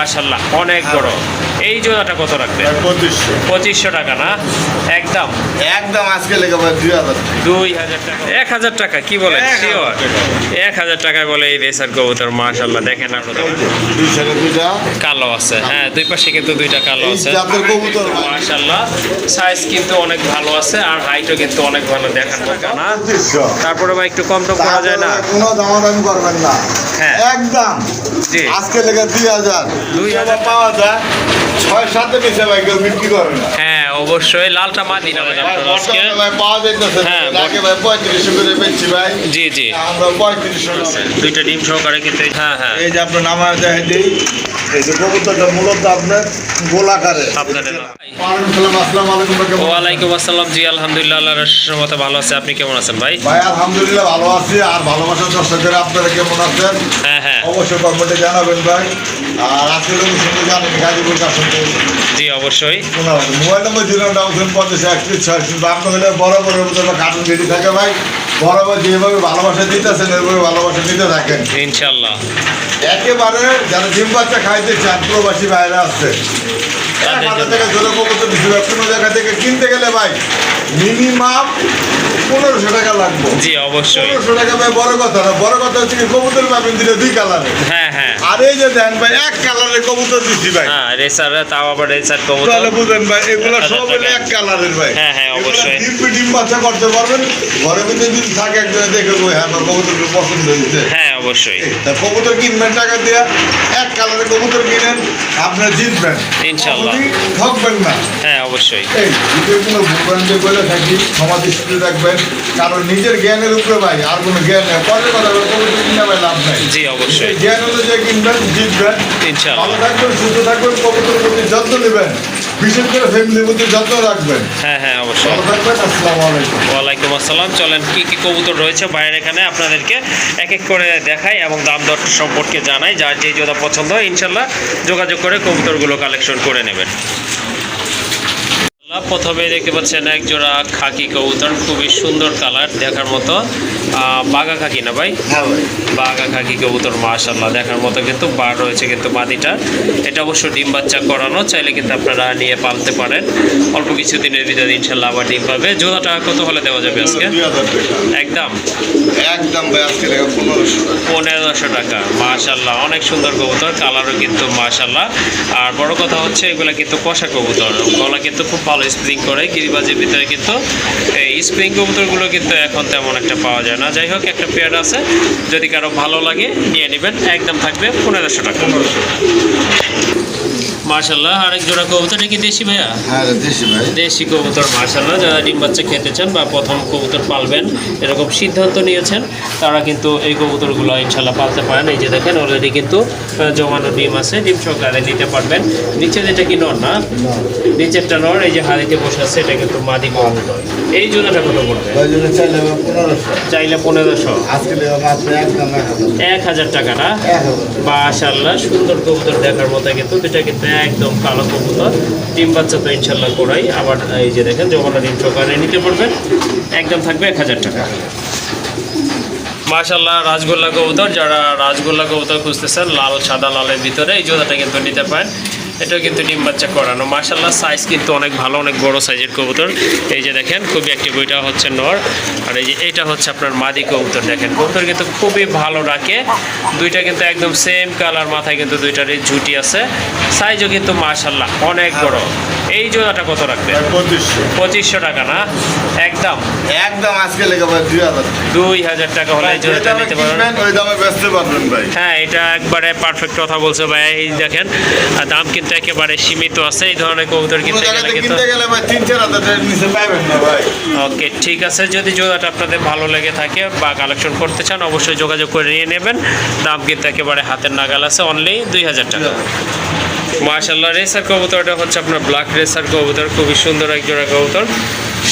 মাশাআল্লাহ অনেক বড়। এই জোড়াটা কত রাখবেন? 2500 টাকা না? একদম একদম আজকে লেগে ভাই 2000 টাকা। 1000 টাকা কি বলে? শিওর 1000 টাকায় বলে এই রেসার কবুতর। মাশাআল্লাহ দেখেন আপনারা, দুইটা কালো আছে। হ্যাঁ, দুই পাশে কিন্তু দুইটা কালো আছে। জাতের কবুতর মাশাআল্লাহ সাইজ কিন্তু অনেক ভালো আছে আর হাইটও কিন্তু অনেক ভালো। দেখার টাকা না? তারপরে ভাই একটু কম টম করা যায় না? কোনো দামাদামি করবেন না। হ্যাঁ একদম জি আজকে লেগে 2000 2000 পাওয়া যায়। 6-7 নিচে ভাই কেউ বিক্রি করে না। হ্যাঁ অবশ্যই। লালটা মাদি না ভাই আপনার আজকে? ভাই পাওয়া যাইতেছে। হ্যাঁ, আগে ভাই 3500 করে বেচছি ভাই। জি জি, আমরা 3500 করে। দুইটা ডিম সহকারে কিন্তু। হ্যাঁ হ্যাঁ, এই যে আপনার নামা দেখাই দিই। এই যে কবুতরটা মূলত আপনার গোলাকারে। আপনাদের আসসালামু আলাইকুম ভাই, কেমন? ওয়ালাইকুম আসসালাম। জি আলহামদুলিল্লাহ, আল্লাহর রহমতে ভালো আছে। আপনি কেমন আছেন ভাই? ভাই আলহামদুলিল্লাহ ভালো আছি। আর ভালোবাসার দর্শকেরা আপনারা কেমন আছেন হ্যাঁ হ্যাঁ অবশ্যই কমেন্টে জানাবেন ভাই। আর আজকে তুমি শুনতে জানেন গাজীপুর কাছে জি অবশ্যই। মোবাইল নম্বর 0950 আপনার হলে বড় বড় কার্টুন রেডি থাকে ভাই। বরাবর যেভাবে ভালোবাসা দিতেছেন এভাবে ভালোবাসা দিতে থাকেন ইনশাল্লাহ। একেবারে যারা ডিম বাচ্চা খাইতে চান প্রবাসী বাইরে আসছে থেকে ধরে কবুতর কোনো জায়গা থেকে কিনতে গেলে ভাই মিনিমাম 1500 টাকা লাগবে। জি অবশ্যই। 1500 টাকা ভাই বড় কথা না, বড় কথা হচ্ছে কি কবুতর পাবেন দিলে 2 কালারে। হ্যাঁ হ্যাঁ, আর এই যে দেন ভাই 1 কালারের কবুতর দিচ্ছি ভাই। হ্যাঁ রেসার, তাও আবার রেসার কবুতর। তাহলে বুঝেন ভাই এগুলো সব হলো 1 কালারের ভাই। হ্যাঁ হ্যাঁ অবশ্যই। ডিম বাচ্চা করতে পারবেন ঘরের ভিতরে যদি থাকে একজনে দেখে বই হ্যাঁ আমার কবুতর পছন্দ হয়েছে। হ্যাঁ অবশ্যই। তা কবুতর কিনবেন টাকা দিয়ে 1 কালারের কবুতর কিনেন আপনার জিতবেন ইনশাল্লাহ। ঠকবেন না। হ্যাঁ অবশ্যই। এই ভিডিও কোনো ভূখণ্ডে বলে থাকি সমাজ দৃষ্টি রাখবেন, কারণ নিজের জ্ঞানের উপরে ভাই আর কোনো জ্ঞান নেই। পরে কথা কবুতর কিনে ভাই লাভ নাই। জি অবশ্যই। জ্ঞান অনুযায়ী কিনবেন জিতবেন ইনশাল্লাহ। ভালো থাকবেন সুস্থ থাকবেন কবুতরের প্রতি যত্ন নেবেন, বিশেষ করে ফ্যামিলির প্রতি যত্ন রাখবেন। হ্যাঁ হ্যাঁ অবশ্যই। ভালো থাকবেন। আসসালামু আলাইকুম। ওয়ালাইকুম আসসালাম। চলেন কি কি কবুতর রয়েছে বাইরের এখানে আপনাদেরকে এক এক করে দেখাই এবং দাম দর সম্পর্কে জানাই। যার যে জোড়া পছন্দ হয় ইনশাল্লাহ যোগাযোগ করে কবুতরগুলো কালেকশন করে নেবেন। প্রথমে দেখতে পাচ্ছেন এক জোড়া খাকি কবুতর, খুবই সুন্দর কালার দেখার মতো। বাঘা খাকি না ভাই? হ্যাঁ ভাই বাঘা খাকি কবুতর মাশাআল্লাহ দেখার মতো কিন্তু বার রয়েছে কিন্তু মাদিটা। এটা অবশ্য ডিম বাচ্চা করানো, চাইলে কিন্তু আপনারা নিয়ে পালতে পারেন। অল্প কিছু দিনের ভিতরে ইনশাল্লাহ আবার ডিম পাবে। জোড়াটা কত হলে দেওয়া যাবে আজকে? 2000 টাকা একদম একদম ভাই আজকে টাকা 1500 টাকা। মাশাআল্লাহ অনেক সুন্দর কবুতর, কালারও কিন্তু মাশাআল্লাহ। আর বড় কথা হচ্ছে এগুলা কিন্তু কষা কবুতর, গলা কিন্তু খুব ভালো স্প্রিং করে। গিরিবাজের ভিতরে কিন্তু এই স্প্রিং কবুতরগুলো কিন্তু এখন তেমন একটা পাওয়া যায় না। যাই হোক একটা পেয়ার আছে, যদি কারো ভালো লাগে নিয়ে নেবেন। একদম থাকবে 1500 টাকা। মাশাআল্লাহ আরেক জোড়া কবুতর, কি দেশি ভাইয়া? হ্যাঁ দেশি ভাই দেশি কবুতর মাশাআল্লাহ। যারা ডিম বাচ্চা খেতে চান বা প্রথম কবুতর পালবেন এরকম সিদ্ধান্ত নিয়েছেন তারা কিন্তু এই কবুতরগুলো ইনশাল্লাহ পালতে পারেন। এই যে দেখেন অলরেডি কিন্তু জমানো ডিম আছে, ডিম সহকারে নিতে পারবেন। নিচে যেটা কি নর না, নিচেরটা নর, এই যে হাড়িতে বসে আছে এটা কিন্তু মাদি কবুতর। এই জোড়াটা কত পড়বে? চাইলে 1500। আজকে মাত্র একদম 1000 টাকা না? মাশাআল্লাহ সুন্দর কবুতর দেখার মতো কিন্তু। দুটা কিন্তু একদম কালো কবুতর, ডিম বাচ্চা তো ইনশাল্লাহ করাই। আবার এই যে দেখেন জমানো ডিম সহকারে নিতে পারবেন। একদম থাকবে 1000 টাকা। মাশাআল্লাহ রাজগোল্লা কবুতর, যারা রাজগোল্লা কবুতর খুঁজতেছেন লাল সাদা লালের ভিতরে এই জোড়াটা কিন্তু নিতে পারেন। এটাও কিন্তু ডিম বাচ্চা করানো। মাশাআল্লাহ সাইজ কিন্তু অনেক ভালো, অনেক বড় সাইজের কবুতর। এই যে দেখেন খুবই অ্যাক্টিভ, ওইটা হচ্ছে নর আর এই যে এইটা হচ্ছে আপনার মাদি কবুতর। দেখেন কবুতর কিন্তু খুবই ভালো রাখে, দুইটা কিন্তু একদম সেম কালার, মাথায় কিন্তু দুইটারই ঝুটি আছে। সাইজও কিন্তু মাশাআল্লাহ অনেক বড়। এই জোড়াটা কত রাখবে? 2500 টাকা না? একদম একদম আজকে লেগে ভাই 2000 টাকা হলে এই জোড়াটা নিতে পারবেন। ওই দামে বেচতে পারবেন ভাই। হ্যাঁ এটা একবারে পারফেক্ট কথা বলছে ভাই। এই দেখেন দাম কিন্তু একেবারে সীমিত আছে। এই ধরনের কবুতর কিনতে গেলে কিন্তু ভাই 3-4 হাজার নিচে পাবেন না ভাই। ওকে ঠিক আছে, যদি জোড়াটা আপনাদের ভালো লেগে থাকে বা কালেকশন করতে চান অবশ্যই যোগাযোগ করে নিয়ে নেবেন। দাম কিন্তু একেবারে হাতের নাগাল আছে, অনলি 2000 টাকা। মাশাআল্লাহ রেসার কবুতরটা হচ্ছে আপনার ব্ল্যাক রেসার কবুতর, খুবই সুন্দর এক জোড়া কবুতর।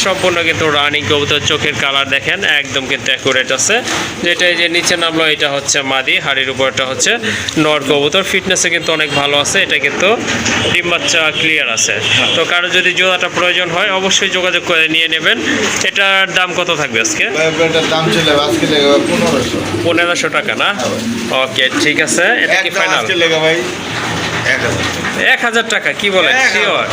সম্পূর্ণ কিন্তু রানিং কবুতর, চোখের কালার দেখেন একদম কিন্তু অ্যাকুরেট আছে। যেটা এই যে নিচে নামলো এটা হচ্ছে মাদি, হাড়ির উপরটা হচ্ছে নর কবুতর। ফিটনেসে কিন্তু অনেক ভালো আছে, এটা কিন্তু ডিম বাচ্চা ক্লিয়ার আছে। তো কারো যদি জোড়াটা প্রয়োজন হয় অবশ্যই যোগাযোগ করে নিয়ে নেবেন। এটার দাম কত থাকবে আজকে? এটার দাম ছিল আজকে লেগে 1500 টাকা না? ওকে ঠিক আছে, এটা কি ফাইনাল? আজকে লেগে ভাই 1000 টাকা কি বলে 1000 শিওর?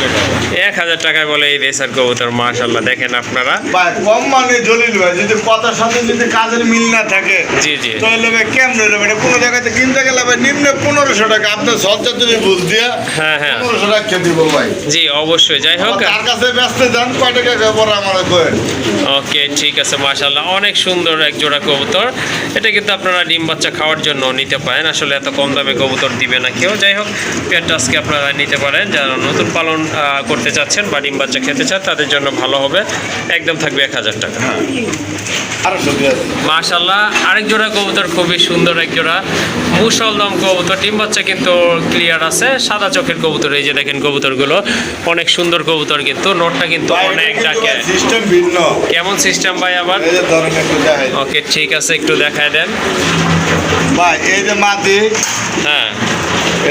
1000 টাকায় বলে এই রেসার কবুতর। মাশাআল্লাহ দেখেন আপনারা। ভাই কম মানে জলিল ভাই, যদি কথার সাথে যদি কাজের মিল না থাকে জি জি তাহলে ভাই কেমন হলো? এটা কোনো জায়গাতে কিনতে গেলে ভাই নিম্ন 1500 টাকা, আপনার সজ্জা তুমি বুঝ দিয়া হ্যাঁ হ্যাঁ 1500 টাকা দিব ভাই। জি অবশ্যই। যাই হোক তার কাছে ব্যস্ত যান, কয় টাকা পরে আমার কয়েন। ওকে ঠিক আছে মাশাআল্লাহ অনেক সুন্দর এক জোড়া কবুতর। এটা কিন্তু আপনারা ডিম বাচ্চা খাওয়ার জন্য নিতে পারেন। আসলে এত কম দামে কবুতর দিবে না কেউ। যাই হোক পেয়ারটা আজকে আপনারা নিতে পারেন। যারা নতুন পালন করতে চাচ্ছেন বা ডিম বাচ্চা খেতে চান তাদের জন্য ভালো হবে। একদম থাকবে 1000 টাকা। আরো সত্যি আছে মাশাআল্লাহ আরেক জোড়া কবুতর খুবই সুন্দর এক জোড়া মুসলদম কবুতর। ডিম বাচ্চা কিন্তু ক্লিয়ার আছে, সাদা চোখের কবুতর। এই যে দেখেন কবুতরগুলো অনেক সুন্দর কবুতর, কিন্তু নোটটা কিন্তু অনেক ডাকে। সিস্টেম ভিন্ন। কেমন সিস্টেম ভাই আবার? এই যে ধরেন একটু দেখাই ওকে ঠিক আছে একটু দেখায় দেন ভাই। এই যে মাটি, হ্যাঁ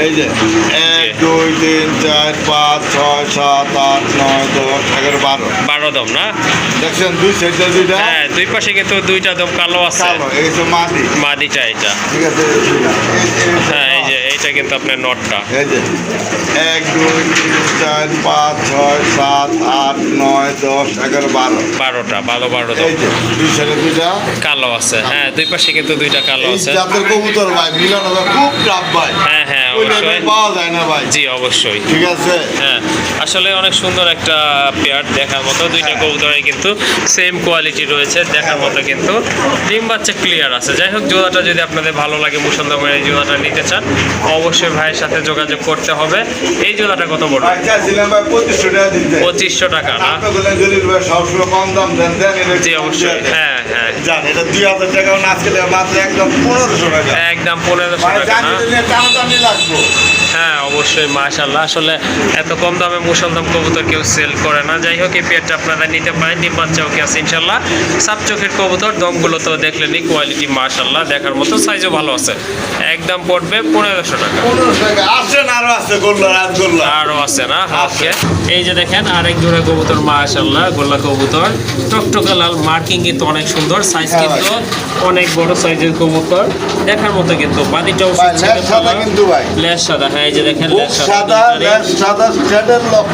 এই যে 1 2 3 4 5 6 7 8 9 10 11 12 12 দম না? দেখছেন দুই সাইডে দুইটা হ্যাঁ দুই পাশে কিন্তু দুইটা দম কালো আছে। কালো, এই যে মাটি, মাদিটা এটা। ঠিক আছে হ্যাঁ এই যে এইটা কিন্তু আপনার নটটা। এই যে 1 2 3 4 5 6 7 8 9 10 11 12 12টা ভালো 12 দম এই যে দুই সাইডে দুইটা কালো আছে। হ্যাঁ দুই পাশে কিন্তু দুইটা কালো এই আছে। জাতের কবুতর ভাই মিলানো হবে খুব টাফ ভাই। হ্যাঁ হ্যাঁ ওই অবশ্যই। level পাওয়া যায় না ভাই। জি অবশ্যই। ঠিক আছে হ্যাঁ আসলে অনেক সুন্দর একটা পেয়ার দেখার মতো। দুইটা কবুতরই কিন্তু সেম কোয়ালিটি রয়েছে দেখার মতো, কিন্তু ডিম বাচ্চা ক্লিয়ার আছে। যাই হোক জোড়াটা যদি আপনাদের ভালো লাগে মুসলদমের এই জোড়াটা নিতে চান অবশ্যই ভাইয়ের সাথে যোগাযোগ করতে হবে। এই জোড়াটা কত পড়বে? ভাই চাইছিলাম ভাই 2500 টাকা দিতে। 2500 টাকা না? আপনি বললেন জলিল ভাই সবসময় কম দাম দেন, দেন এটা জি অবশ্যই। হ্যাঁ হ্যাঁ জান এটা 2000 টাকাও না, আজকে মাত্র একদম 1500 টাকা। একদম 1500 ভাই টাকা জানি না? দিলে টানাটানি লাগবো। হ্যাঁ অবশ্যই মাশাআল্লাহ। আসলে এত কম দামে মুসলদম কবুতর কেউ সেল করে না। যাই হোক এই পেয়ারটা আপনারা নিতে পারেন। ডিম বাচ্চাও কি আছে ইনশাল্লাহ। সাপ চোখের কবুতর, দমগুলো তো দেখলেনই কোয়ালিটি মাশাআল্লাহ দেখার মতো, সাইজও ভালো আছে। একদম পড়বে 1500 টাকা। 1500 টাকা আসেন, আরো আছে গোল্লা রাত গোল্লা। আরও আছে না? ওকে এই যে দেখেন আরেক জোড়া কবুতর মাশাআল্লাহ গোল্লা কবুতর, টকটকা লাল, মার্কিং কিন্তু অনেক সুন্দর, সাইজ হ্যাঁ কিন্তু অনেক বড় সাইজের কবুতর দেখার মতো, কিন্তু বাদিটাও ভাই লেজ সাদা কিন্তু ভাই। লেজ সাদা। হ্যাঁ এই যে দেখেন খুব লেজ সাদা, লেজ সাদা স্ট্যান্ডার্ড লক।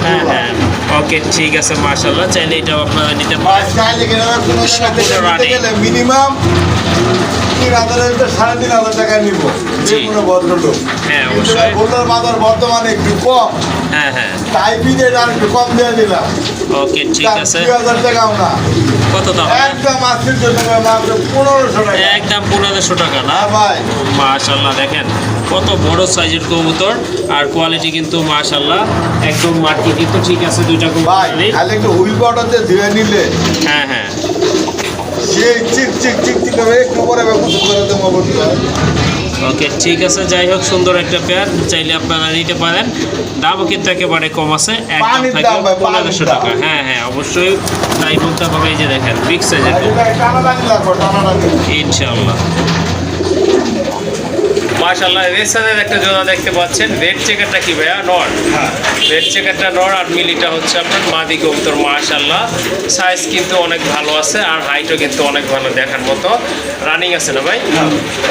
হ্যাঁ হ্যাঁ ওকে ঠিক আছে মাশাআল্লাহ। চাইলে এটাও আপনারা নিতে ভাই পারেন। চাইলে কিনা কোনো জায়গা থেকে সম্পূর্ণ নিতে রানিং। গেলে মিনিমাম 3000 3500 টাকা নিব যে জি। কোনো ভদ্রলোক। হ্যাঁ কিন্তু অবশ্যই। ভাই গোল্লার বাজার বর্তমানে একটু কম, হ্যাঁ হ্যাঁ তাই বিদে আর একটু কম দিয়ে দিলাম। ওকে ঠিক আছে। 2000 টাকাও না, কত দাম? একদম আজকের জন্য মাত্র 1500 টাকা। একদম 1500 টাকা না? হ্যাঁ ভাই মাশাআল্লাহ দেখেন কত বড় সাইজের কবুতর, আর কোয়ালিটি কিন্তু মাশাআল্লাহ একদম মাটি কিন্তু ঠিক আছে দুইটা ভাই কবুতরই। খালি একটু হুইল পাউডারতে ধুয়ে নিলে হ্যাঁ হ্যাঁ সেই চিক চিক চিক চিক করে একটু পরে গোসল করে দেবো বন্ধু। ওকে ঠিক আছে। যাই হোক সুন্দর একটা পেয়ার, চাইলে আপনারা নিতে পারেন। দামও কিন্তু একেবারে কম আছে, একদম পানির থাকে দাম ভাই, 1500 পানির দাম। টাকা। হ্যাঁ হ্যাঁ অবশ্যই তাই বলতে হবে। এই যে দেখেন বিগ সাইজের টানাটানি লাগবে, টানাটানি। ইনশাআল্লাহ। মাশাআল্লাহ রেসারের একটা জোড়া দেখতে পাচ্ছেন। রেড চেকারটা কি ভাইয়া? নর। হ্যাঁ রেড চেকারটা নর আর মিলিটা হচ্ছে আপনার মাদি কবুতর। মাশাআল্লাহ সাইজ কিন্তু অনেক ভালো আছে, আর হাইটও কিন্তু অনেক ভালো দেখার মতো। রানিং আছে না ভাই?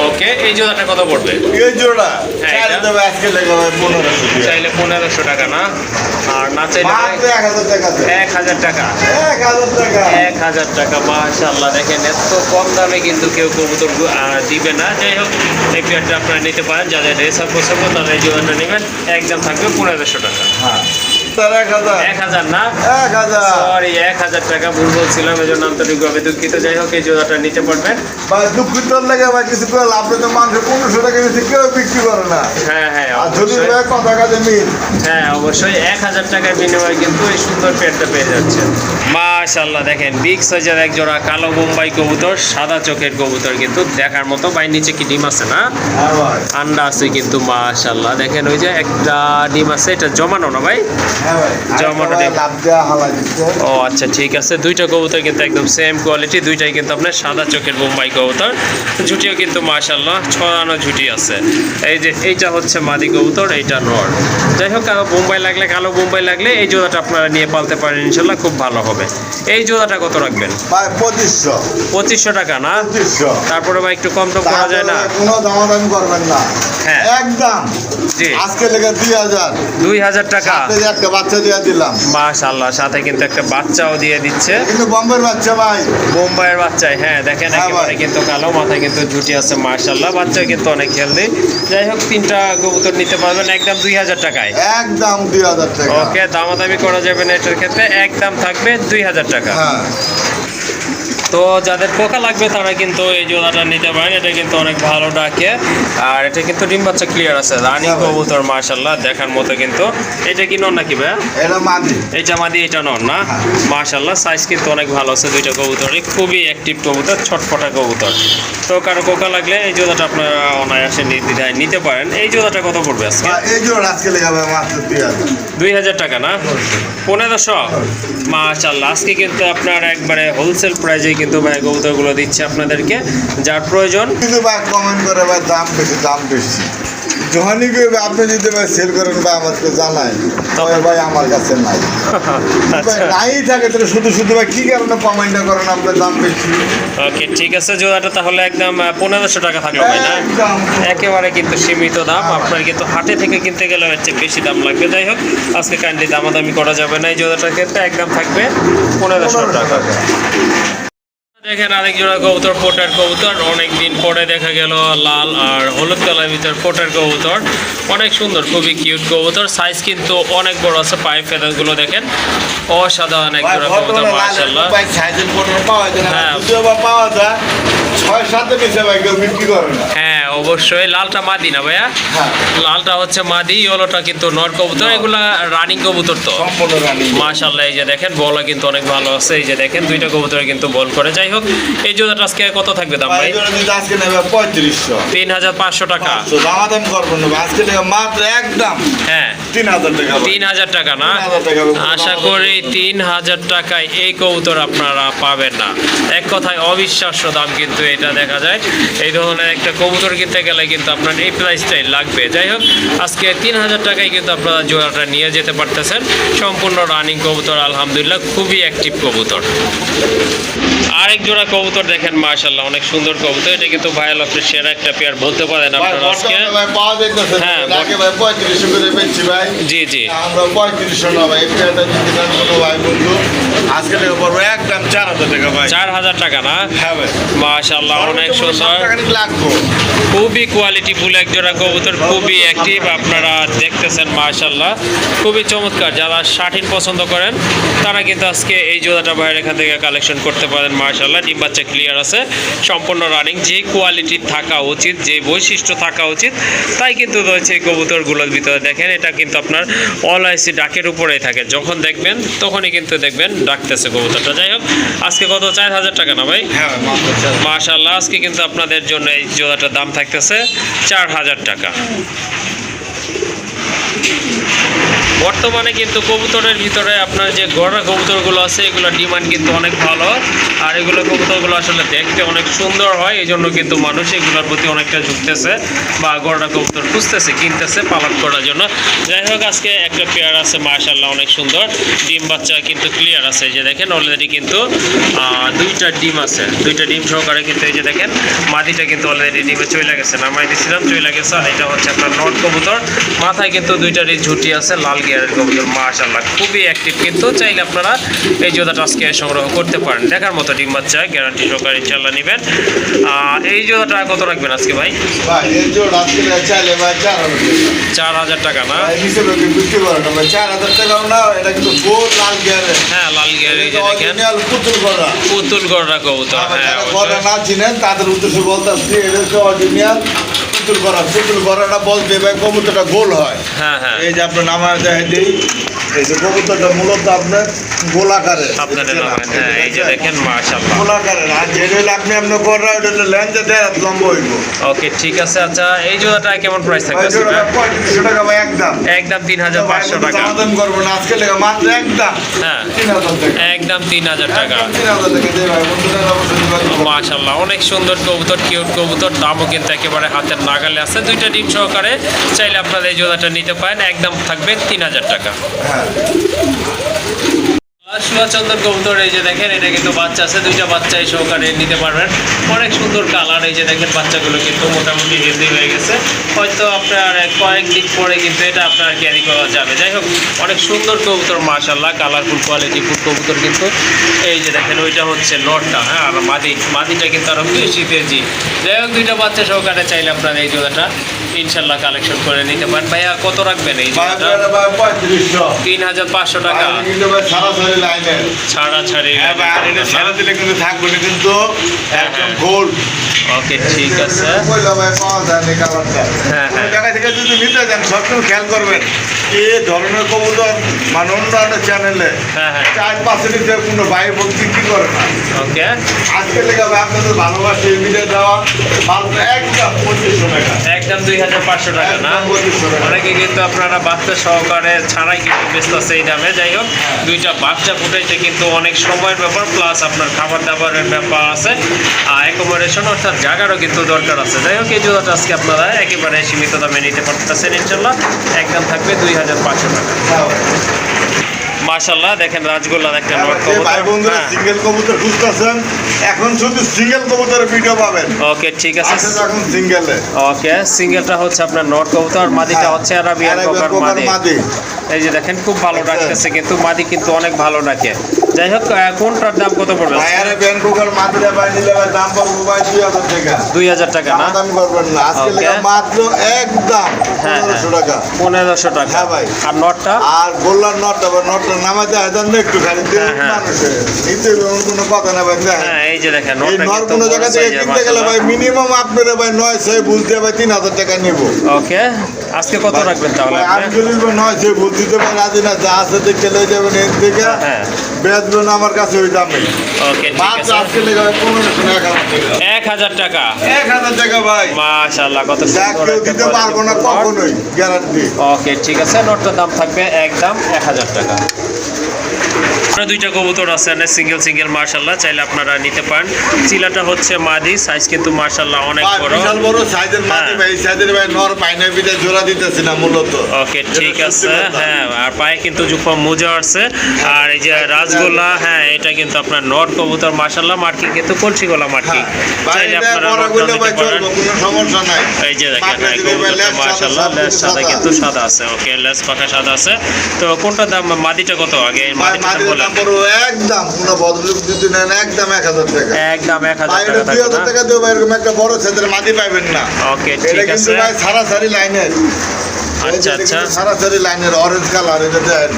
ওকে এই জোড়াটা কত পড়বে? এই জোড়া হ্যাঁ, চাইলে এটা? দেবে আজকে লেগে ভাই 1500 টাকা। চাইলে 1500 টাকা না? আর না চাইলে ভাই? মাত্র 1000 টাকা দেবে। 1000 টাকা। 1000 টাকা। 1000 টাকা মাশাআল্লাহ দেখেন এত কম দামে কিন্তু কেউ কবুতর দিবে না। যাই হোক এই পেয়ারটা আপনারা নিতে পারেন। যাদের রেসার পছন্দ তারা এই জোড়াটা নেবেন। একদম থাকবে 1500 টাকা। হ্যাঁ তার 1000 1000 না? 1000 সরি 1000 টাকা ভুল বলছিলাম, এই জন্য আন্তরিকভাবে দুঃখিত। যাই হোক এই জোড়াটা নিতে পারবেন। ভাই দুঃখিত লাগে ভাই, কিছু করে লাভ নেই তো, মানুষ 1500 টাকা বেশি কেউ বিক্রি করে না। হ্যাঁ হ্যাঁ আর যদি অবশ্যই। ভাই কথা কাজে মিল। হ্যাঁ অবশ্যই 1000 টাকার বিনিময়ে কিন্তু এই সুন্দর পেয়ারটা পেয়ে যাচ্ছেন। মাশাআল্লাহ দেখেন বিগ সাইজের এক জোড়া কালো বোম্বাই কবুতর, সাদা চোখের কবুতর কিন্তু দেখার মতো। ভাই নিচে কি ডিম আছে না? হ্যাঁ ভাই আন্ডা আছে কিন্তু মাশাআল্লাহ দেখেন ওই যে একটা ডিম আছে, এটা জমানো না ভাই? হ্যাঁ ভাই জমাটা আরেকটা লাভ দেওয়া হালা দিচ্ছে। ও আচ্ছা ঠিক আছে, দুইটা কবুতর কিন্তু একদম সেম কোয়ালিটি, দুইটাই কিন্তু আপনার সাদা চোখের বোম্বাই কবুতর, ঝুটিও কিন্তু মাশাআল্লাহ ছড়ানো ঝুটি আছে। এই যে এইটা হচ্ছে মাদি কবুতর, এইটা নর। যাই হোক বোম্বাই লাগলে, কালো বোম্বাই লাগলে এই জোড়াটা আপনারা নিয়ে পালতে পারেন, ইনশাল্লাহ খুব ভালো হবে। এই জোড়াটা কত রাখবেন? ভাই 2500 2500 টাকা না? 2500 তারপরে ভাই একটু কম টম করা যায় না? কোনো দামাদামি করবেন না, হ্যাঁ। একদম জি। আজকে লেগে 2000 2000 টাকা। সাথে যে একটা বাচ্চা দিয়ে দিলাম। মাশাআল্লাহ, সাথে কিন্তু একটা বাচ্চাও দিয়ে দিচ্ছে, কিন্তু বম্বের বাচ্চা ভাই, বোম্বাইয়ের বাচ্চাই। হ্যাঁ দেখেন হ্যাঁ একেবারে ভাই। কিন্তু কালো, মাথায় কিন্তু ঝুটি আছে মাশাআল্লাহ, বাচ্চা কিন্তু অনেক হেলদি। যাই হোক 3টা কবুতর নিতে পারবেন একদম 2000 টাকায়। একদম 2000 টাকা। ওকে, দামাদামি করা যাবে না এটার ক্ষেত্রে, একদম থাকবে 2000 টাকা। হ্যাঁ তো যাদের পোকা লাগবে তারা কিন্তু এই জোড়াটা নিতে পারেন, এটা কিন্তু অনেক ভালো ডাকে, আর এটা কিন্তু ডিম বাচ্চা ক্লিয়ার আছে, রানী হ্যাঁ ভাই। কবুতর মাশাআল্লাহ দেখার মতো। কিন্তু এটা কি নর নাকি ভাই? এটা মাদি। এইটা মাদি, এটা নর না? হ্যাঁ। মাশাআল্লাহ সাইজ কিন্তু অনেক ভালো আছে দুইটা কবুতরই, খুবই অ্যাক্টিভ কবুতর, ছটফটা কবুতর। তো কারো পোকা লাগলে এই জোড়াটা আপনারা অনায়াসে নির্দ্বিধায় নিতে পারেন। এই জোড়াটা কত পড়বে আজকে? এই জোড়া আজকে লেগে যাবে মাত্র 2000। 2000 টাকা না? 1500? মাশাআল্লাহ, আজকে কিন্তু আপনার একবারে হোলসেল প্রাইজে কিন্তু ভাই কবুতরগুলো দিচ্ছে আপনাদেরকে, যার প্রয়োজন। কিন্তু ভাই কমেন্ট করে ভাই দাম বেশি, দাম বেশি। যখনই কেউ আপনি যদি ভাই সেল করেন ভাই আমাকে জানাই, তবে ভাই আমার কাছে নাই। ভাই আচ্ছা নাই থাকে তাহলে শুধু শুধু ভাই কি কারণে কমেন্টটা করেন আপনার দাম বেশি? ওকে ঠিক আছে, জোড়াটা তাহলে একদম 1500 টাকা থাকলো ভাই না? একদম। একেবারে কিন্তু সীমিত দাম, আপনার কিন্তু হাটে থেকে কিনতে গেলে হচ্ছে বেশি দাম লাগবে। যাই হোক আজকে কাইন্ডলি দামাদামি করা যাবে না, এই জোড়াটার ক্ষেত্রে একদম থাকবে 1500 টাকা। দেখেন আরেক জোড়া কবুতর, পোটার কবুতর, অনেকদিন পরে দেখা গেল লাল আর হলুদ কালার ভিতর পোটার কবুতর, অনেক সুন্দর, খুবই কিউট কবুতর, সাইজ কিন্তু অনেক বড় আছে, পায়ের ফেদারগুলো দেখেন অসাধারণ এক জোড়া কবুতর মাশাআল্লাহ। ভাই সাইজের পটল পাওয়া যায় না, হ্যাঁ। যদিও বা পাওয়া যায় 6-7 পিসে ভাই কেউ বিক্রি করে না। হ্যাঁ অবশ্যই, লালটা মাদি না ভাইয়া? হ্যাঁ লালটা হচ্ছে মাদি, ইয়েলোটা কিন্তু নর কবুতর, এগুলা রানিং কবুতর তো সম্পূর্ণ রানী। মাশাআল্লাহ। এই যে দেখেন বলও কিন্তু অনেক ভালো আছে, এই যে দেখেন দুইটা কবুতরে কিন্তু বল করে। যাই হোক এই জোড়াটা আজকে কত থাকবে দাম ভাই ভাই? এগুলো যদি আজকে নেবে 3500। 3500 টাকা। দামাদাম করবেন না, আজকে নেবে মাত্র একদম হ্যাঁ 3000 টাকা ভাই। 3000 টাকা না? 3000 টাকা হবে। আশা করি 3000 টাকায় এই কবুতর আপনারা পাবেন না। এক কথায় অবিশ্বাস্য দাম কিন্তু এটা দেখা যায়। এই ধরনের একটা কবুতর কিনতে গেলে কিন্তু আপনার এই প্রাইসটাই লাগবে। যাই হোক আজকে 3000 টাকায় কিন্তু আপনারা জোড়াটা নিয়ে যেতে পারতেছেন, সম্পূর্ণ রানিং কবুতর, আলহামদুলিল্লাহ খুবই অ্যাক্টিভ কবুতর। আরেক জোড়া কবুতর দেখেন মাশাআল্লাহ, অনেক সুন্দর কবুতর, এটা কিন্তু ভাইয়াল লফটের সেরা একটা পেয়ার বলতে পারেন ভাই আপনারা আজকে। বর্তমানে ভাই পাওয়া যাইতেছে হ্যাঁ, না। আগে ভাই 3500 করে বেচছি ভাই। জি জি। আমরা 3500 না ভাই, এটা যদি নেন কোনো ভাই বন্ধু আজকে টাকা পড়বে একদম 4000 টাকা ভাই। 4000 টাকা না? হ্যাঁ ভাই মাশাআল্লাহ অনেক সুন্দর, টাকা নিতে লাগবো। খুবই কোয়ালিটিফুল এক জোড়া কবুতর, খুবই অ্যাক্টিভ, আপনারা দেখতেছেন মাশাআল্লাহ খুবই চমৎকার। যারা শাটিন পছন্দ করেন তারা কিন্তু আজকে এই জোড়াটা বাইরে এখান থেকে কালেকশন করতে পারেন মাশাআল্লাহ। ডিম বাচ্চা ক্লিয়ার আছে, সম্পূর্ণ রানিং, যে কোয়ালিটি থাকা উচিত, যে বৈশিষ্ট্য থাকা উচিত তাই কিন্তু রয়েছে এই কবুতরগুলোর ভিতরে। দেখেন এটা কিন্তু আপনার অলআইসি ডাকের উপরেই থাকে, যখন দেখবেন তখনই কিন্তু দেখবেন ডাকতেছে কবুতরটা। যাই হোক আজকে কত? 4000 টাকা না ভাই? হ্যাঁ ভাই মাত্র 4000। মাশাআল্লাহ আজকে কিন্তু আপনাদের জন্য এই জোড়াটার দাম থাকতেছে 4000 টাকা। বর্তমানে কিন্তু কবুতরের ভিতরে আপনার যে গড়া কবুতরগুলো আছে এগুলো ডিমান্ড কিন্তু অনেক ভালো, আর এগুলো কবুতরগুলো আসলে দেখতে অনেক সুন্দর হয়, এই জন্য কিন্তু মানুষ এগুলোর প্রতি অনেকটা ঝুঁকতেছে বা গড়া কবুতর খুঁজতেছে, কিনতেছে পালন করার জন্য। যাই হোক আজকে একটা পেয়ার আছে মাশাআল্লাহ অনেক সুন্দর, ডিম বাচ্চা কিন্তু ক্লিয়ার আছে, এই যে দেখেন অলরেডি কিন্তু দুইটা ডিম আছে, দুইটা ডিম সহকারে কিন্তু এই যে দেখেন মাদিটা কিন্তু অলরেডি ডিমে চলে গেছে, নামাই দিয়েছিলাম চলে গেছে। আর এটা হচ্ছে আপনার নট কবুতর, মাথায় কিন্তু দুইটারই ঝুটি আছে, লাল গিয়ারের কবুতর মাশাআল্লাহ খুবই অ্যাক্টিভ। কিন্তু চাইলে আপনারা এই জোড়াটা আজকে সংগ্রহ করতে পারেন, দেখার মতো ডিম বাচ্চা, গ্যারান্টি সহকারে ইনশাআল্লাহ নেবেন। এই জোড়াটা কত রাখবেন আজকে ভাই? ভাই এই জোড়া আজকে চাইলে ভাই 4000 টাকা। 4000 টাকা না? ভাই হিসেবে কি বিক্রি করে না ভাই, 4000 টাকাও না, এটা কিন্তু গোল লাল গিয়ারে। হ্যাঁ লাল গিয়ার, এই যে দেখেন অরিজিনাল পুতুল গড়া। পুতুল গড়া কবুতর। হ্যাঁ যারা অবশ্যই। গড়া না চিনেন তাদের উদ্দেশ্যে বলতেছি, এটা হচ্ছে অরিজিনাল পুতুল গড়া। পুতুল গড়াটা বলতে ভাই কবুতরটা গোল হয়। হ্যাঁ হ্যাঁ এই যে আপনার নামায় দেয় দিই, এই যে কবুতরটা মূলত আপনার গোলাকারের। সাবধানে নামাবেন। হ্যাঁ এই যে দেখেন মাশাআল্লাহ গোলাকারের, আর যেটা হলে আপনি কররা ওটা হলে লেন্সে 1.5 লম্বা হইব। ওকে ঠিক আছে। আচ্ছা এই জোড়াটা কেমন প্রাইস থাকবে? ভাই জোড়াটা 3500 টাকা ভাই একদম। একদম 3500 টাকা। দাম করবো না আজকে লেগে মাত্র একদম হ্যাঁ 3000 টাকা। একদম 3000 টাকা। 3000 টাকা দিয়ে ভাই বন্ধুরা অবশ্যই নিতে পারবেন। মাশাআল্লাহ অনেক সুন্দর কবুতর, কিউট কবুতর, দামও কিন্তু একেবারে হাতের নাগালে আছে। দুইটা ডিম সহকারে চাইলে আপনারা এই জোড়াটা নিতে পারেন, একদম থাকবে 3000 টাকা। হ্যাঁ সুয়াচন্দন কবুতর এই যে দেখেন, এটা কিন্তু বাচ্চা আছে, দুইটা বাচ্চাই সহকারে নিতে পারবেন। অনেক সুন্দর কালার, এই যে দেখেন বাচ্চাগুলো কিন্তু মোটামুটি হেলদি হয়ে গেছে। হয়তো আপনার কয়েকদিন পরে কিন্তু এটা আপনার ক্যারি করা যাবে। যাই হোক অনেক সুন্দর কবুতর মাশাআল্লাহ, কালারফুল কোয়ালিটি ফুল কবুতর কিন্তু। এই যে দেখেন ওইটা হচ্ছে নটটা, হ্যাঁ, আর মাদিটা কিন্তু আরও বেশি তেজি। যাই হোক দুইটা বাচ্চা সহকারে চাইলে আপনারা এই জোড়াটা ইনশাল্লাহ কালেকশন করে নিতে পারেন। ভাইয়া কত রাখবেন এই জোড়াটা? 3500 টাকা ছাড়াছাড়ি। ওকে ঠিক আছে। হ্যাঁ হ্যাঁ খেয়াল করবেন এই ধরনের কবুতর মানে অন্যান্য চ্যানেলে হ্যাঁ হ্যাঁ 4-5 লিটার কোনো ভাই ভক্তি কি করে না। ওকে আজকে লেগে আপনাদের ভালোবাসে মিডিয়া দেওয়া মাত্র একদম 2500 টাকা। একদম 2500 টাকা না? একদম 2500 টাকা। অনেকে কিন্তু আপনারা বাচ্চা সহকারে ছাড়াই কিন্তু ব্যস্ত আছে এই দামে। যাই হোক দুইটা বাচ্চা ফুটাইতে কিন্তু অনেক সময়ের ব্যাপার, প্লাস আপনার খাবার দাবারের ব্যাপার আছে, আর অ্যাকোমোডেশন অর্থাৎ জায়গারও কিন্তু দরকার আছে। যাই হোক এই জোড়াটা আজকে আপনারা একেবারে সীমিত দামে নিতে পারতেছেন ইনশাল্লাহ, একদম থাকবে 2500 টাকা। মাশাআল্লাহ দেখেন রাজগোল্লা একটা নট যে ভাই বন্ধুরা কবুতর। সিঙ্গেল কবুতর খুঁজতেছেন এখন শুধু সিঙ্গেল কবুতরের ভিডিও পাবেন। ওকে ঠিক আছে। আসলে এখন সিঙ্গেলে ওকে সিঙ্গেলটা হচ্ছে আপনার নট কবুতর, মাদিটা হচ্ছে আরাবিয়ান কোকার মাদি। এই যে দেখেন খুব ভালো ডাকতেছে কিন্তু, মাদি কিন্তু অনেক ভালো ডাকে। যাই হোক কোনটার দাম কত পড়বে? আরাবিয়ান কোকার মাদিরা ভাই নিলে ভাই দাম পড়বে ভাই 2000 টাকা। 2000 টাকা না? দাম করবেন না আজকে Okay. লেগে মাত্র একদম 1500 টাকা। 1500 টাকা। হ্যাঁ ভাই। আর নটটা? আর গোল্লার নটটা নামাতে আয়দান একটু খালি হ্যাঁ। মানুষের নিতে এমন কোনো কথা না ভাই। হ্যাঁ এই যে দেখেন এই নটটা নর কিন্তু কোনো বড় জায়গা থেকে সাইজের কিনতে গেলে ভাই মাশাআল্লাহ। মিনিমাম আপনারা ভাই 900 বলতে ভাই 3000 টাকা নিব। ওকে আজকে কত রাখবেন তাহলে ভাই, আমি আপনি? যদি 900 বল দিতে পারি রাজি না, যা আছে দেখে লয়ে যাবেন এর থেকে। হ্যাঁ বেচবেন আমার কাছে ওই দামে। ওকে ঠিক মাত্র আছে। আজকে লেগে 1000 টাকা। 1000 টাকা ভাই। মাশাআল্লাহ কত যা সুন্দর কেউ একটা দিতে পারবো না quality নট। কখনোই, গ্যারান্টি। ওকে ঠিক আছে, নটটার দাম থাকবে একদম 1000 টাকা। আপনার দুইটা কবুতর আছে সিঙ্গেল মাশাআল্লাহ, চাইলে আপনারা নিতে পারেন। চিলাটা হচ্ছে মাদি, সাইজ কিন্তু মাশাআল্লাহ অনেক ভাই, বড়। বিশাল বড় সাইজের মাটি হ্যাঁ। ভাই, এই সাইজের ভাই নর পাইনা বিদে জোড়া দিতেছি না মূলত। ওকে ঠিক এটা আছে। সত্যি কথা। হ্যাঁ আর পায়ে কিন্তু জুফা মোজা আছে। আর এই যে রাজগোল্লা, হ্যাঁ এটা কিন্তু আপনার নট কবুতর মাশাআল্লাহ, মার্কিং কিন্তু কলসি গলা মার্কিং। হ্যাঁ, ভাই চাইলে এটা আপনারা বড় নটটা করলে নিতে ভাই পারেন। চলবে, কোনো সমস্যা নাই। এই যে দেখেন মার্কা হ্যাঁ, দিলে ভাই কবুতরটা লেজ সাদা, মাশাআল্লাহ সব লেজ কিছু সাদা সাদা। কিন্তু সাদা আছে। ওকে লেজ পাখা সাদা আছে। তো কোনটা দাম? মাদিটা কত আগে? ভাই মাদিটা মাটির বলেন। দাম পড়বো একদম কোনো ভদ্রলোক যদি নেন একদম 1000 টাকা। একদম 1000 ভাই টাকা এটা থাকবে 2000 না? টাকা দেবো ভাই, এরকম একটা বড় সাইজের মাটি পাইবেন না। ওকে এটা ঠিক কিন্তু আছে। ভাই সারাসারি লাইনের। আচ্ছা আচ্ছা সারাসারি লাইনের অরেঞ্জ কালার, এটা দেন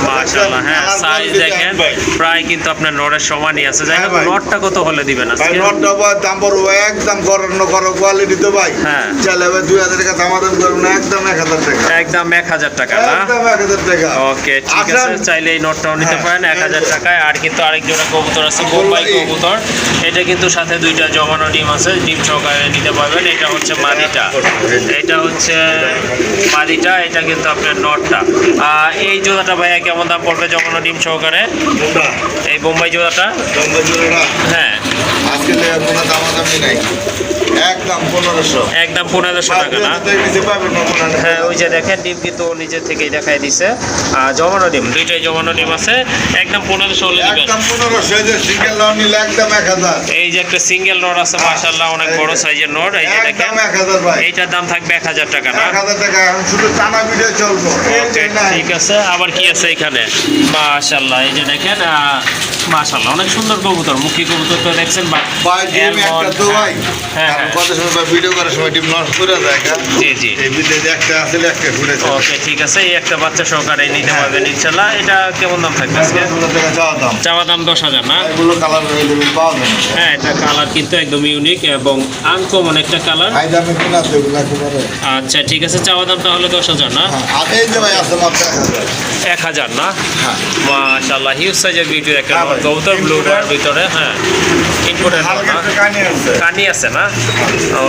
মাশাআল্লাহ। হ্যাঁ কালার সাইজ কোয়ালিটি দেখেন দেন ভাই। প্রায় কিন্তু আপনার নরের সমানই আছে। যাই হ্যাঁ হোক ভাই। নটটা কত হলে দিবেন ভাই আজকে? নটটা ভাই দাম পড়বো একদম গরম কোয়ালিটি তো ভাই। হ্যাঁ। চাইলে ভাই 2000 টাকা দামাদাম করবেন না, একদম 1000 টাকা। একদম 1000 টাকা না? একদম 1000 টাকা। ওকে ঠিক আছে, আসেন। চাইলে এই নোটটাও নিতে হ্যাঁ, পারেন 1000 টাকায়। আর কিন্তু আরেক জোড়া কবুতর আছে, বোম্বাই কবুতর। এটা কিন্তু সাথে দুইটা জমানো ডিম আছে, ডিম সহকারে নিতে পারবেন। এটা হচ্ছে মাদিটা, এটা হচ্ছে মাদিটা, এটা কিন্তু আপনার নটটা। এই জোড়াটা ভাইয়া কেমন দাম পড়বে জমানো ডিম সহকারে? কোনটা? এই বোম্বাই জোড়াটা? জম্বো জোড়াটা? হ্যাঁ আজকে লেগে কোনো দামাদামি নাই, একদম 1500। একদম 1500 টাকা না? নিচে পাবেন না কোনো না। হ্যাঁ ওই যে দেখেন ডিম কিন্তু নিজে থেকেই দেখাই দিছে। জমানো ডিম, দুইটাই জমানো ডিম আছে। একদম 1500 হলে দিবেন। একদম 1500, এই যে সিঙ্গেল নাও নিলে একদম 1000। এই যে একটা সিঙ্গেল নট আছে মাশাআল্লাহ, অনেক বড় সাইজের নট। এই যে দেখেন একদম 1000 ভাই। এইটার দাম থাকবে 1000 টাকা না? 1000 টাকা। এখন শুধু টানা ভিডিও চলবো। এই ওকে যে নাই। ঠিক আছে। আবার কি আছে এখানে? মাশাআল্লাহ এই যে দেখেন মাশাআল্লাহ অনেক সুন্দর কবুতর, মুখী কবুতর তো দেখছেন বা ভাই ডিম একটা তো ভাই হ্যাঁ, কারণ হ্যাঁ। কত সময় ভাই ভিডিও করার সময় ডিম নষ্ট করে যায় জি, জি। এই ভিডিওতে একটা আসলে একটা ফুটেছে ওকে ঠিক আছে, এই একটা বাচ্চা সহকারে নিতে হ্যাঁ। পারবেন ইনশাআল্লাহ। এটা কেমন দাম থাকবে আজকে? 10,000 টাকা চাওয়া দাম চাওয়া দাম 10,000 না? এগুলো কালার অ্যাভেলেবেল পাওয়া যায় না হ্যাঁ, এটা কালার কিন্তু একদম ইউনিক এবং আনকমন একটা কালার। হাই দামে কিনা তো এগুলো একেবারে আচ্ছা ঠিক আছে, চাওয়া দাম তাহলে 10,000 না? হ্যাঁ, আর এই যে ভাই আছে মাত্র 1,000 1000 না? হ্যাঁ মাশাআল্লাহ হিউজ সাইজের বিউটির একটা হ্যাঁ ভাই, কবুতর, ব্লু imported। বার ভিতরে। হ্যাঁ, ইম্পোর্টেড হালকা না? একটা কানি আছে কানি আছে না?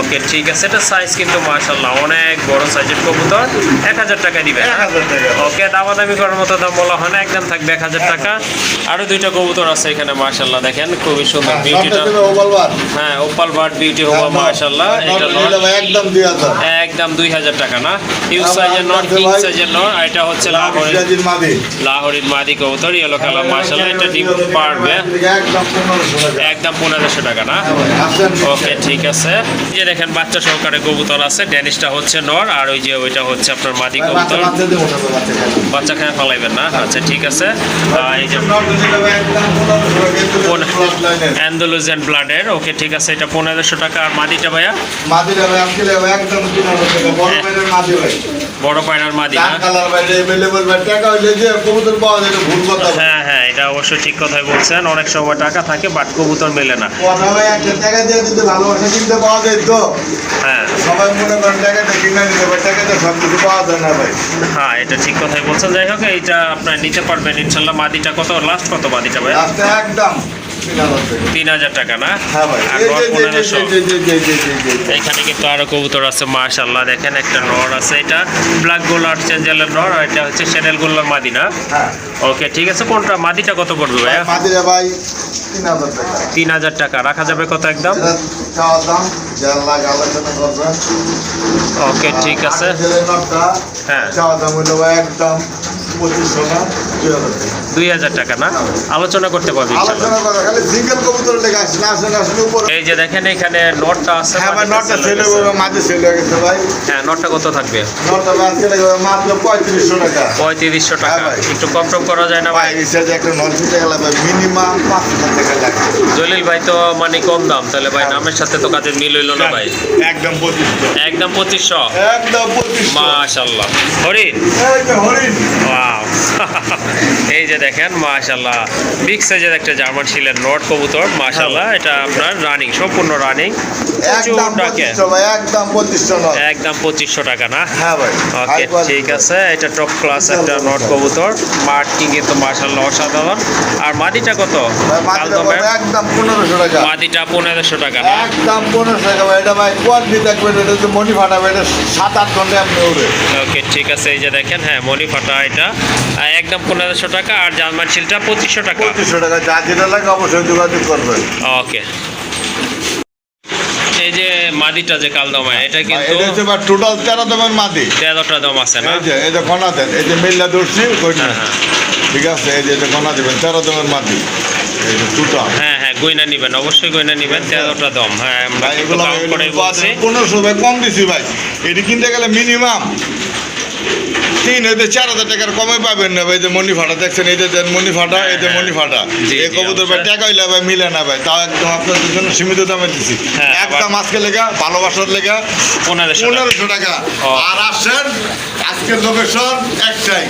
ওকে ঠিক আছে, এটা সাইজ কিন্তু মাশাআল্লাহ অনেক বড় সাইজের কবুতর। 1000 টাকা দিবেন? 1,000 টাকা ওকে, দামাদামি করার মতো দাম বলা হয় না, একদম থাকবে 1000 টাকা। আরো দুইটা কবুতর আছে এখানে মাশাআল্লাহ, দেখেন খুবই সুন্দর বিউটিটা। হ্যাঁ, ওপাল বার্ড বিউটি হওয়া মাশাআল্লাহ। এটা ভাই একদম 2,000 একদম 2000 টাকা না? হিউজ সাইজের নর, কিং সাইজের নর। আর এটা হচ্ছে লাহোরের মাদি লাহোরের মাদি কবুতর, ইয়েলো কালার মাশাআল্লাহ। এটা ডিম পারবে একদম 1500 টাকা একদম 1500 টাকা না? আসেন ওকে ঠিক আছে। এই যে দেখেন বাচ্চা সহকারে কবুতর আছে, ড্যানিশটা হচ্ছে নর আর ওই যে ওইটা হচ্ছে আপনার মাদি কবুতর। বাচ্চা দেবো না তো বাচ্চা খাই বাচ্চা খেয়ে ফেলাইবেন না? আচ্ছা ঠিক আছে। এই যে অ্যান্ডালুজিয়ান ব্লাডের, ওকে ঠিক আছে, এটা 1500 টাকা। আর মাদিটা ভাইয়া? মাদিরা ভাই আজকে একদম 3,000 টাকা বড় বাইরের মাদি ভাই বড় পায়রার মাদি না? ডান কালার বাইরে अवेलेबल ভাই টাকা হইলে যে কবুতর পাওয়া যায় এটা ভুল কথা ভাই হ্যাঁ হ্যাঁ, এটা অবশ্যই ঠিক কথাই বলছেন, অনেক সময় টাকা থাকে বাট কবুতর মেলে না। কথা ভাই একটা টাকা দিয়ে যদি ভালোবাসা কিনতে পাওয়া যায় তো হ্যাঁ সবাই মনে করেন টাকাটা কিনে নিতে ভাই টাকাটা সব কিছু পাওয়া যায় না ভাই হ্যাঁ, এটা ঠিক কথাই বলছেন। যাই হোক, এইটা আপনার নিতে পারবেন ইনশাল্লাহ। মাদিটা কত, লাস্ট কত মাদিটা ভাই? লাস্টে একদম 3,000 টাকা 3000 টাকা না? হ্যাঁ ভাই আর এই নর যে 1500। যে এখানে কিন্তু আরো কবুতর আছে মাশাআল্লাহ, দেখেন একটা নর আছে, এটা ব্ল্যাক গোলার চেঞ্জেলের নর, আর এটা হচ্ছে শ্যানেল গোল্লার মাদি না? হ্যাঁ ওকে ঠিক আছে, কোনটা মাদিটা কত পড়বে ভাইয়া? মাদিরা ভাই 3,000 টাকা 3000 টাকা। রাখা যাবে কত একদম? এটা চাওয়া দাম যার লাগে আলোচনা করবেন ওকে ঠিক আছে। ছেলে নটটা হ্যাঁ চাওয়া দাম হইলো ভাই একদম 2500 না 2,000 টাকা 2000 টাকা না? আলোচনা করতে পারবি ইনশাআল্লাহ। আলোচনা করা খালি সিঙ্গেল কবুতর লেগে আসছে না আসলে আসলে উপরে এই যে দেখেন এখানে নটটা আছে, হ্যাঁ ভাই মাদিটা নটটা sell হয়ে ছেলে গেছে। মাঝে ছেলে হয়ে গেছে ভাই হ্যাঁ, নটটা কত থাকবে? নটটা ভাই আজকে লাগবে মাত্র 3500 টাকা 3500 টাকা। হ্যাঁ ভাই। একটু কম টম করা যায় না ভাই? ভাই রিচার্জ একটা নট দিতে গেলে ভাই মিনিমাম 5,000 টাকা লাগবে জলিল ভাই তো মানে কম দাম, তাহলে ভাই নামের সাথে তো কাজের মিল হইলো না ভাই। একদম 2500 একদম 2500। একদম 2500 মাশাআল্লাহ, হরিণ, এই যে হরিণ ওয়াও এই যে দেখেন মাশাআল্লাহ বিগ সাইজের একটা জার্মান শিলের নট কবুতর মাশাআল্লাহ। এটা আপনার রানিং, সম্পূর্ণ রানিং। একদম 2500 ভাই একদম 2500 নট একদম 2500 টাকা না? হ্যাঁ ভাই ওকে ঠিক আছে, এটা টপ ক্লাস একটা নট কবুতর। মার্কিং কিন্তু মাশাআল্লাহ অসাধারণ। আর মাদিটা কত? ভাই মাত্র একদম 1500 টাকা মাদিটা 1500 টাকা না? একদম 1500 টাকা ভাই এটা ভাই কোয়ালিটি দেখবেন এটা তো মনি ফাটাবে এটা 7-8 ঘন্টা আপনি উড়ে ওকে ঠিক আছে, এই যে দেখেন হ্যাঁ মনি ফাটা এটা একদম 1500 টাকা। আর জার্মান শিলটা 2500 টাকা। 2500 টাকা যা যেটা লাগে অবশ্যই যোগাযোগ করবেন ওকে, এই যে মাদিটা যে কালদমা, এটা কিন্তু এটা হচ্ছে ভাই টোটাল 13 দামের মাদি 13টা দাম আছে না? এই যে কোনা দেন এই যে মেল্লা ধরছি কইনা হ্যাঁ, ঠিক আছে এই যে কোনা দিবেন 13 দামের মাদি এই যে টোটাল হ্যাঁ হ্যাঁ, গয়না নিবেন, অবশ্যই গয়না নিবেন। 13টা দাম। হ্যাঁ, আমরা ভাই কিন্তু এগুলো কাউন্ট করে বলছি। 1500 ভাই কম দিছি ভাই এটি কিনতে গেলে মিনিমাম 3,000-4,000 টাকার কমে পাবেন না ভাই। যে মনি ফাটা দেখছেন এই যে দেন মনি ফাটা এই যে মনি ফাটা জি, এই জি, কবুতর ভাই অবশ্যই। টাকা হইলে ভাই মিলে না ভাই তাও একদম আপনাদের জন্য সীমিত দামে দিছি হ্যাঁ, একদম আজকে লেগা ভালোবাসার লেগা 1500 টাকা। 1500 টাকা ও। আর আসেন আজকের লোকেশন একটাই